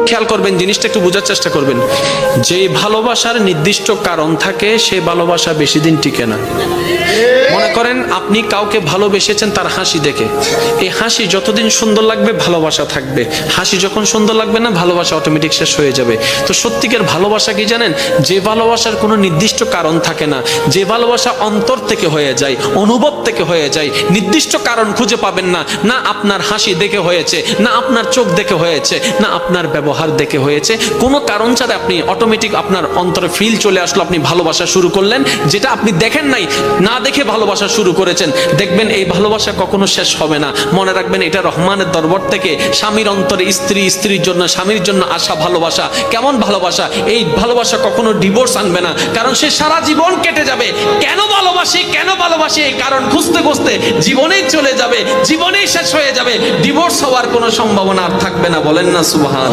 খেয়াল করবেন, জিনিসটা একটু বোঝার চেষ্টা করবেন। যে ভালোবাসার নির্দিষ্ট কারণ থাকে সে ভালোবাসা বেশি দিন টিকে না। মনে করেন আপনি কাউকে ভালোবেসেছেন তার হাসি দেখে, এই হাসি যতদিন সুন্দর লাগবে ভালোবাসা থাকবে, হাসি যখন সুন্দর লাগবে না ভালোবাসা অটোমেটিক শেষ হয়ে যাবে। তো সত্যিকার ভালোবাসা কি জানেন? যে ভালোবাসার কোনো নির্দিষ্ট কারণ থাকে না, যে ভালোবাসা অন্তর থেকে হয়ে যায়, অনুভব থেকে হয়ে যায়, নির্দিষ্ট কারণ খুঁজে পাবেন না। না আপনার হাসি দেখে হয়েছে, না আপনার চোখ দেখে হয়েছে, না আপনার ব্যবহার দেখে হয়েছে, কোনো কারণ ছাড়া আপনি অটোমেটিক আপনার অন্তরে ফিল চলে আসলো, আপনি ভালোবাসা শুরু করলেন, যেটা আপনি দেখেন নাই, না দেখে ভালোবাসা শুরু করেছেন। দেখবেন এই ভালোবাসা কখনো শেষ হবে না। মনে রাখবেন এটা রহমানের দরবার থেকে স্বামীর অন্তরে স্ত্রী, স্ত্রীর জন্য স্বামীর জন্য আসা ভালোবাসা। কেমন ভালোবাসা? এই ভালোবাসা কখনো ডিভোর্স আনবে না, কারণ সে সারা জীবন কেটে যাবে কেন ভালোবাসি কেন ভালোবাসি এই কারণ খুঁজতে খুঁজতে জীবনেই চলে যাবে, জীবনেই শেষ হয়ে যাবে, ডিভোর্স হওয়ার কোনো সম্ভাবনা আর থাকবে না। বলেন না সুবহান।